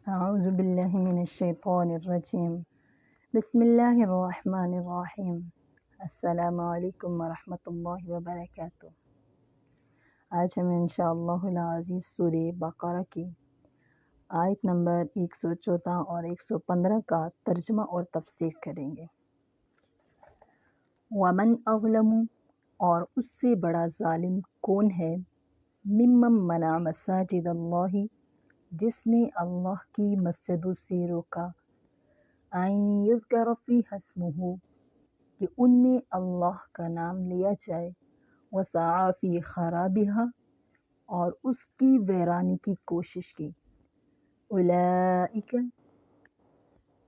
اعوذ باللہ من الشیطان الرجیم بسم اللہ الرحمن الرحیم السلام علیکم ورحمۃ اللہ وبرکاتہ۔ آج ہم انشاءاللہ العزیز سورہ بقرہ کی آیت نمبر 114 اور 115 کا ترجمہ اور تفسیر کریں گے۔ ومن اظلم، اور اس سے بڑا ظالم کون ہے، ممن منع مساجد اللہ، جس نے اللہ کی مسجدوں سے روکا، ان یذکر فیہا اسمہ، کہ ان میں اللہ کا نام لیا جائے، وسعی فی خرابہا، اور اس کی ویرانی کی کوشش کی۔ اولئک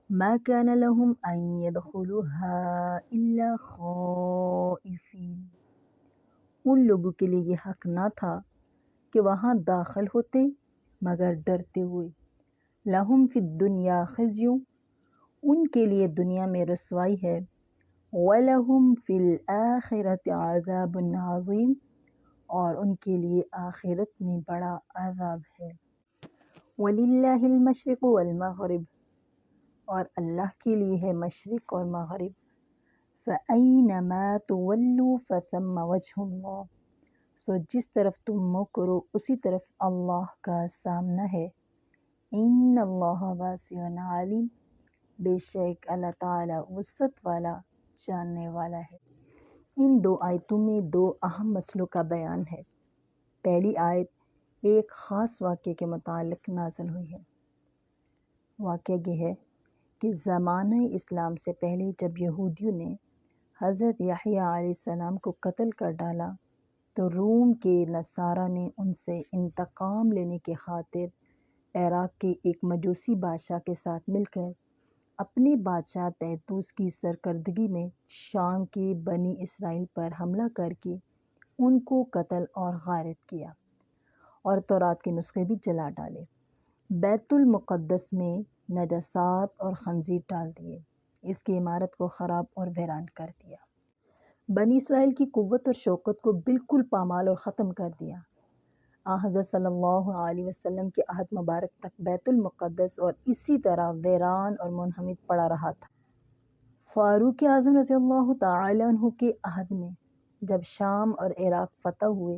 ما کان لہم ان یدخلوها الا خائفین، ان لوگوں کے لیے یہ حق نہ تھا کہ وہاں داخل ہوتے مگر ڈرتے ہوئے۔ لہم فی الدنیا خزی، ان کے لیے دنیا میں رسوائی ہے، وَلَهُمْ فِي الْآخِرَةِ عَذَابٌ عَظِيمٌ، اور ان کے لیے آخرت میں بڑا عذاب ہے۔ وَلِلَّهِ الْمَشْرِقُ وَالْمَغْرِبُ، اور اللہ کے لیے ہے مشرق اور مغرب۔ فَأَيْنَمَا تُوَلُّوا فَثَمَّ وَجْهُ اللَّهِ، سو جس طرف تم منہ کرو اسی طرف اللہ کا سامنا ہے۔ ان اللہ واسع علیم، بے شک اللہ تعالیٰ وسعت والا، جاننے والا ہے۔ ان دو آیتوں میں دو اہم مسئلوں کا بیان ہے۔ پہلی آیت ایک خاص واقعے کے متعلق نازل ہوئی ہے۔ واقعہ یہ ہے کہ زمانہ اسلام سے پہلے جب یہودیوں نے حضرت یحییٰ علیہ السلام کو قتل کر ڈالا تو روم کے نصارہ نے ان سے انتقام لینے کی خاطر عراق کے ایک مجوسی بادشاہ کے ساتھ مل کر اپنے بادشاہ طہطوس کی سرکردگی میں شام کے بنی اسرائیل پر حملہ کر کے ان کو قتل اور غارت کیا، اور تورات کے نسخے بھی جلا ڈالے۔ بیت المقدس میں نجاسات اور خنزیر ڈال دیے، اس کی عمارت کو خراب اور ویران کر دیا۔ بنی اسرائیل کی قوت اور شوکت کو بالکل پامال اور ختم کر دیا۔ حضرت صلی اللہ علیہ وسلم کے عہد مبارک تک بیت المقدس اور اسی طرح ویران اور منہمک پڑا رہا تھا۔ فاروق اعظم رضی اللہ تعالی عنہ کے عہد میں جب شام اور عراق فتح ہوئے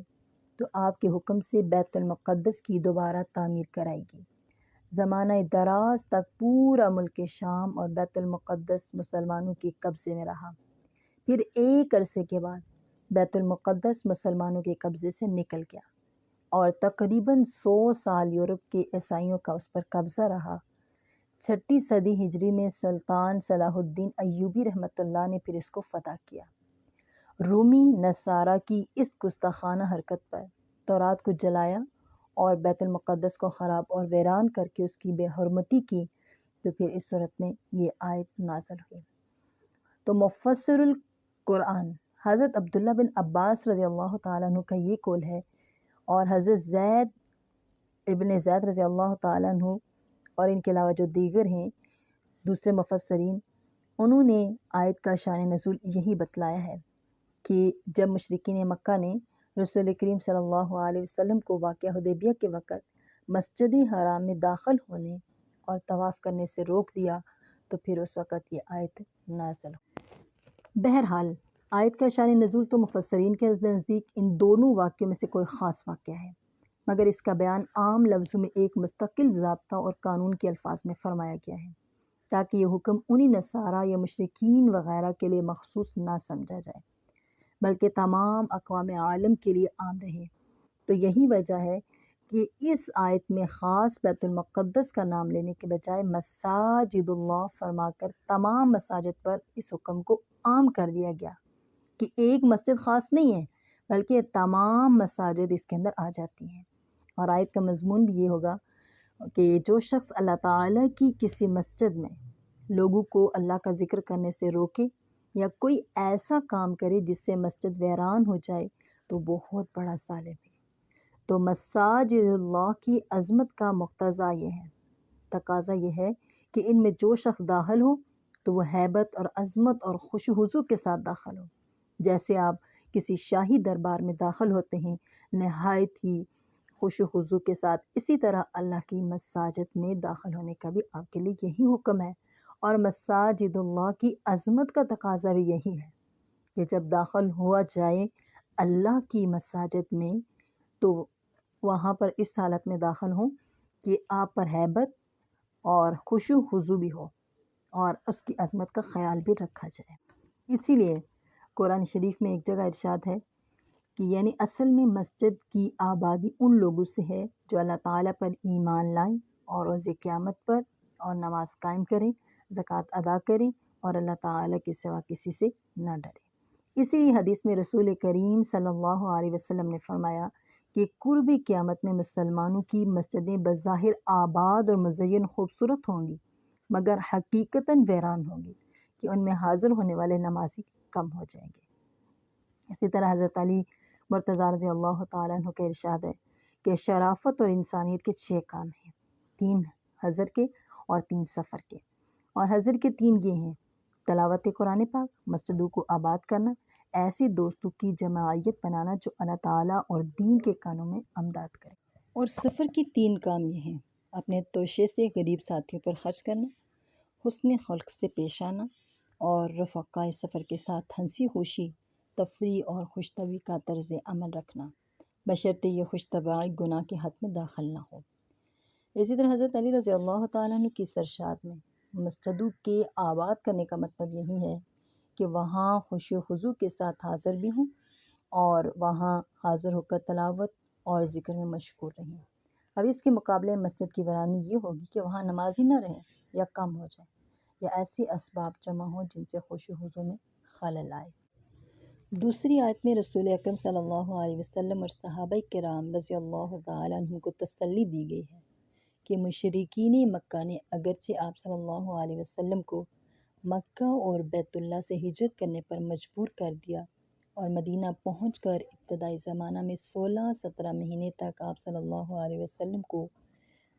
تو آپ کے حکم سے بیت المقدس کی دوبارہ تعمیر کرائی گئی۔ زمانہ دراز تک پورا ملک شام اور بیت المقدس مسلمانوں کے قبضے میں رہا۔ پھر ایک عرصے کے بعد بیت المقدس مسلمانوں کے قبضے سے نکل گیا اور تقریباً 100 سال یورپ کے عیسائیوں کا اس پر قبضہ رہا۔ 6 صدی ہجری میں سلطان صلاح الدین ایوبی رحمۃ اللہ نے پھر اس کو فتح کیا۔ رومی نصارہ کی اس گستاخانہ حرکت پر تورات کو جلایا اور بیت المقدس کو خراب اور ویران کر کے اس کی بے حرمتی کی، تو پھر اس صورت میں یہ آیت نازل ہوئی۔ تو مفسر القرآن حضرت عبداللہ بن عباس رضی اللہ تعالیٰ عنہ کا یہ قول ہے، اور حضرت زید ابن زید رضی اللہ تعالیٰ عنہ اور ان کے علاوہ جو دیگر ہیں دوسرے مفسرین، انہوں نے آیت کا شان نزول یہی بتلایا ہے کہ جب مشرکین مکہ نے رسول کریم صلی اللہ علیہ وسلم کو واقعہ حدیبیہ کے وقت مسجد حرام میں داخل ہونے اور طواف کرنے سے روک دیا تو پھر اس وقت یہ آیت نازل ہوئی۔ بہرحال آیت کا شان نزول تو مفسرین کے نزدیک ان دونوں واقعوں میں سے کوئی خاص واقعہ ہے، مگر اس کا بیان عام لفظوں میں ایک مستقل ضابطہ اور قانون کے الفاظ میں فرمایا گیا ہے تاکہ یہ حکم انہی نصارہ یا مشرکین وغیرہ کے لیے مخصوص نہ سمجھا جائے بلکہ تمام اقوام عالم کے لیے عام رہے۔ تو یہی وجہ ہے کہ اس آیت میں خاص بیت المقدس کا نام لینے کے بجائے مساجد اللہ فرما کر تمام مساجد پر اس حکم کو عام کر دیا گیا کہ ایک مسجد خاص نہیں ہے بلکہ تمام مساجد اس کے اندر آ جاتی ہیں۔ اور آیت کا مضمون بھی یہ ہوگا کہ جو شخص اللہ تعالیٰ کی کسی مسجد میں لوگوں کو اللہ کا ذکر کرنے سے روکے یا کوئی ایسا کام کرے جس سے مسجد ویران ہو جائے تو بہت بڑا ظالم ہے۔ تو مساجد اللہ کی عظمت کا مقتضا یہ ہے، تقاضا یہ ہے کہ ان میں جو شخص داخل ہو تو وہ ہیبت اور عظمت اور خوش و خضوع کے ساتھ داخل ہو۔ جیسے آپ کسی شاہی دربار میں داخل ہوتے ہیں، نہایت ہی خشوع و خضوع کے ساتھ اسی طرح اللہ کی مساجد میں داخل ہونے کا بھی آپ کے لیے یہی حکم ہے، اور مساجد اللہ کی عظمت کا تقاضا بھی یہی ہے کہ جب داخل ہوا جائے اللہ کی مساجد میں تو وہاں پر اس حالت میں داخل ہوں کہ آپ پر ہیبت اور خشوع و خضوع بھی ہو اور اس کی عظمت کا خیال بھی رکھا جائے۔ اسی لیے قرآن شریف میں ایک جگہ ارشاد ہے کہ یعنی اصل میں مسجد کی آبادی ان لوگوں سے ہے جو اللہ تعالیٰ پر ایمان لائیں اور روز قیامت پر اور نماز قائم کریں، زکوٰۃ ادا کریں اور اللہ تعالیٰ کے سوا کسی سے نہ ڈریں۔ اسی لیے حدیث میں رسول کریم صلی اللہ علیہ وسلم نے فرمایا کہ قرب قیامت میں مسلمانوں کی مسجدیں بظاہر آباد اور مزین خوبصورت ہوں گی، مگر حقیقتاً ویران ہوں گی کہ ان میں حاضر ہونے والے نمازی کم ہو جائیں گے۔ اسی طرح حضرت علی مرتضیٰ رضی اللہ تعالیٰ عنہ کا ارشاد ہے کہ شرافت اور انسانیت کے 6 کام ہیں، 3 حضر کے اور 3 سفر کے۔ اور حضر کے 3 یہ ہیں: تلاوت قرآن پاک، مسجدوں کو آباد کرنا، ایسی دوستوں کی جماعیت بنانا جو اللہ تعالیٰ اور دین کے کاموں میں امداد کرے۔ اور سفر کی 3 کام یہ ہیں: اپنے توشے سے غریب ساتھیوں پر خرچ کرنا، حسن خلق سے پیش آنا اور رفقائے سفر کے ساتھ ہنسی خوشی، تفریح اور خوش طبعی کا طرز عمل رکھنا، بشرطے یہ خوش طبعی گناہ کے حد میں داخل نہ ہو۔ اسی طرح حضرت علی رضی اللہ تعالیٰ عنہ کی سرشاد میں مسجدوں کے آباد کرنے کا مطلب یہی ہے کہ وہاں خشوع و خضوع کے ساتھ حاضر بھی ہوں اور وہاں حاضر ہو کر تلاوت اور ذکر میں مشغول رہیں۔ اب اس کے مقابلے میں مسجد کی ویرانی یہ ہوگی کہ وہاں نمازی نہ رہیں یا کم ہو جائیں یا ایسی اسباب جمع ہوں جن سے خشوع و خضوع میں خلل آئے۔ دوسری آیت میں رسول اکرم صلی اللہ علیہ وسلم اور صحابہ کرام رضی اللہ تعالیٰ عنہ کو تسلی دی گئی ہے کہ مشرکین مکہ نے اگرچہ آپ صلی اللہ علیہ وسلم کو مکہ اور بیت اللہ سے ہجرت کرنے پر مجبور کر دیا اور مدینہ پہنچ کر ابتدائی زمانہ میں 16-17 مہینے تک آپ صلی اللہ علیہ وسلم کو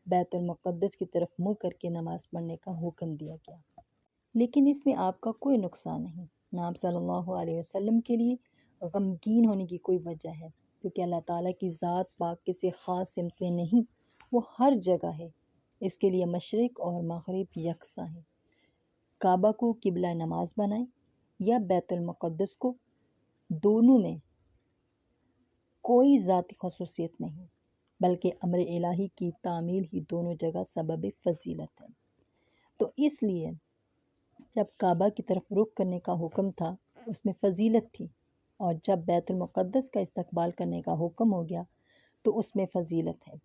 بیت المقدس کی طرف منہ کر کے نماز پڑھنے کا حکم دیا گیا، لیکن اس میں آپ کا کوئی نقصان نہیں، نہ آپ صلی اللہ علیہ وسلم کے لیے غمگین ہونے کی کوئی وجہ ہے، کیونکہ اللہ تعالیٰ کی ذات پاک کسی خاص سمت میں نہیں، وہ ہر جگہ ہے، اس کے لیے مشرق اور مغرب یکساں ہیں۔ کعبہ کو قبلہ نماز بنائیں یا بیت المقدس کو، دونوں میں کوئی ذاتی خصوصیت نہیں، بلکہ امر الہی کی تعمیل ہی دونوں جگہ سبب فضیلت ہے۔ تو اس لیے جب کعبہ کی طرف رخ کرنے کا حکم تھا اس میں فضیلت تھی، اور جب بیت المقدس کا استقبال کرنے کا حکم ہو گیا تو اس میں فضیلت ہے۔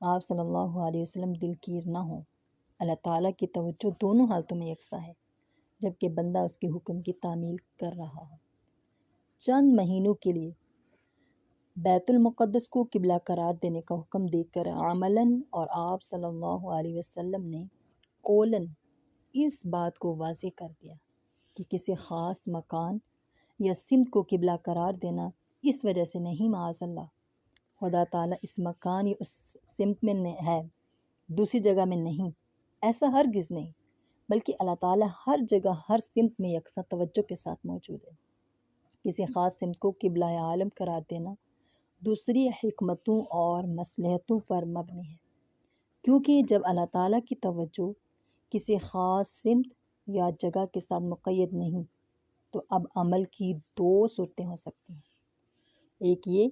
آپ صلی اللہ علیہ وسلم دلگیر نہ ہوں، اللہ تعالیٰ کی توجہ دونوں حالتوں میں یکساں ہے، جبکہ بندہ اس کے حکم کی تعمیل کر رہا ہو۔ چند مہینوں کے لیے بیت المقدس کو قبلہ قرار دینے کا حکم دے کر عملاً اور آپ صلی اللہ علیہ وسلم نے قولاً اس بات کو واضح کر دیا کہ کسی خاص مکان یا سمت کو قبلہ قرار دینا اس وجہ سے نہیں، معاذ اللہ، خدا تعالیٰ اس مکان یا اس سمت میں ہے، دوسری جگہ میں نہیں، ایسا ہرگز نہیں، بلکہ اللہ تعالیٰ ہر جگہ ہر سمت میں یکساں توجہ کے ساتھ موجود ہے۔ کسی خاص سمت کو قبلہ عالم قرار دینا دوسری حکمتوں اور مصلحتوں پر مبنی ہے، کیونکہ جب اللہ تعالیٰ کی توجہ کسی خاص سمت یا جگہ کے ساتھ مقید نہیں تو اب عمل کی 2 صورتیں ہو سکتی ہیں۔ ایک یہ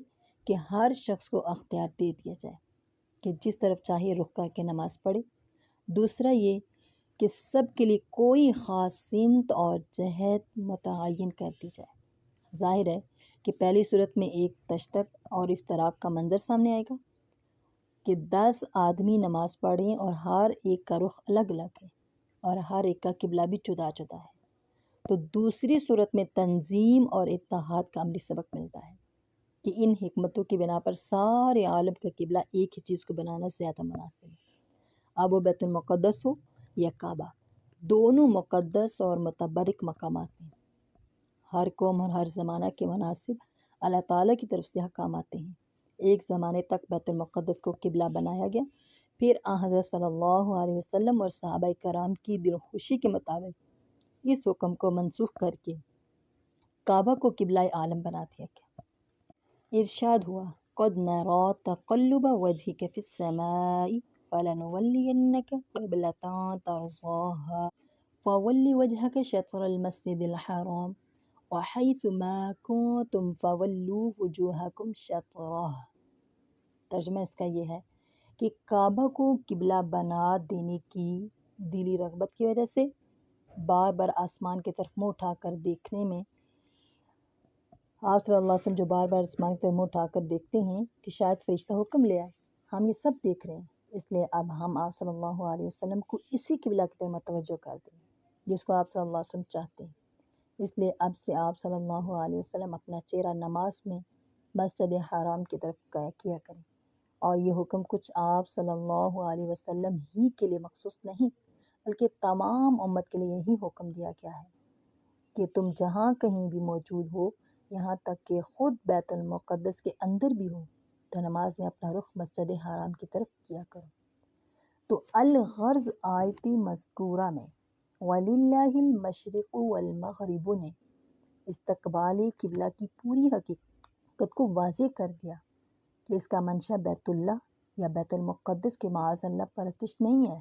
کہ ہر شخص کو اختیار دے دیا جائے کہ جس طرف چاہے رخ کر کے نماز پڑھے، دوسرا یہ کہ سب کے لیے کوئی خاص سمت اور جہت متعین کر دی جائے۔ ظاہر ہے کہ پہلی صورت میں ایک تشدد اور افتراق کا منظر سامنے آئے گا کہ 10 آدمی نماز پڑھیں اور ہر ایک کا رخ الگ الگ ہے اور ہر ایک کا قبلہ بھی جدا جدا ہے۔ تو دوسری صورت میں تنظیم اور اتحاد کا عملی سبق ملتا ہے کہ ان حکمتوں کی بنا پر سارے عالم کا قبلہ ایک ہی چیز کو بنانا زیادہ مناسب ہے۔ اب وہ بیت المقدس ہو یا کعبہ، دونوں مقدس اور متبرک مقامات ہیں۔ ہر قوم اور ہر زمانہ کے مناسب اللہ تعالیٰ کی طرف سے حکام آتے ہیں۔ ایک زمانے تک بیت المقدس کو قبلہ بنایا گیا، پھر حضرت صلی اللہ علیہ وسلم اور صحابہ کرام کی دل خوشی کے مطابق اس حکم کو منسوخ کر کے کعبہ کو قبلہ عالم بنا دیا گیا۔ ارشاد ہوا قد نرى تقلب وجهك في السماء فلنولينك قبلة ترضاها فول وجهك شطر المسجد الحرام وحيث ما كنتم فولوا وجوهكم شطرہ۔ ترجمہ اس کا یہ ہے کہ کعبہ کو قبلہ بنا دینے کی دلی رغبت کی وجہ سے بار بار آسمان کی طرف منہ اٹھا کر دیکھنے میں آپ صلی اللہ علیہ وسلم جو بار بار آسمان کی طرف منہ اٹھا کر دیکھتے ہیں کہ شاید فرشتہ حکم لے آئے، ہم یہ سب دیکھ رہے ہیں، اس لیے اب ہم آپ صلی اللہ علیہ وسلم کو اسی قبلہ کی طرف متوجہ کر دیں جس کو آپ صلی اللہ علیہ وسلم چاہتے ہیں۔ اس لیے اب سے آپ صلی اللہ علیہ وسلم اپنا چہرہ نماز میں مسجد حرام کی طرف کیا کریں، اور یہ حکم کچھ آپ صلی اللہ علیہ وسلم ہی کے لیے مخصوص نہیں بلکہ تمام امت کے لیے یہی حکم دیا گیا ہے کہ تم جہاں کہیں بھی موجود ہو، یہاں تک کہ خود بیت المقدس کے اندر بھی ہو، تو نماز میں اپنا رخ مسجد حرام کی طرف کیا کرو۔ تو الغرض آیت مذکورہ میں وَلِلَّهِ الْمَشْرِقُ وَالْمَغْرِبُ نے استقبال قبلہ کی پوری حقیقت کو واضح کر دیا کہ اس کا منشا بیت اللہ یا بیت المقدس کے معاذ اللہ پرستش نہیں ہے،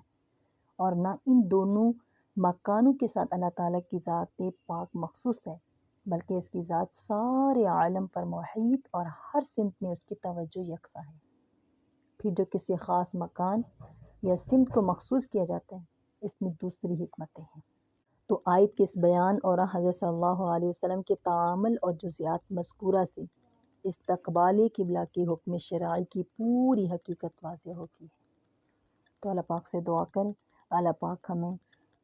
اور نہ ان دونوں مکانوں کے ساتھ اللہ تعالیٰ کی ذات پاک مخصوص ہے، بلکہ اس کی ذات سارے عالم پر محیط اور ہر سمت میں اس کی توجہ یکساں ہے۔ پھر جو کسی خاص مکان یا سمت کو مخصوص کیا جاتا ہے، اس میں دوسری حکمتیں ہیں۔ تو آیت کے اس بیان اور حضرت صلی اللہ علیہ وسلم کے تعامل اور جزیات مذکورہ سے استقبال قبلہ کے حکم شرعی کی پوری حقیقت واضح ہوگی۔ تو اللہ پاک سے دعا کریں، اللہ پاک ہمیں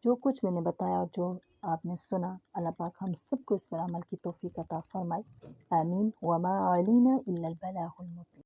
جو کچھ میں نے بتایا اور جو آپ نے سنا، اللہ پاک ہم سب کو اس پر عمل کی توفیق عطا فرمائے، آمین۔ وما علینا الا البلاغ المبین۔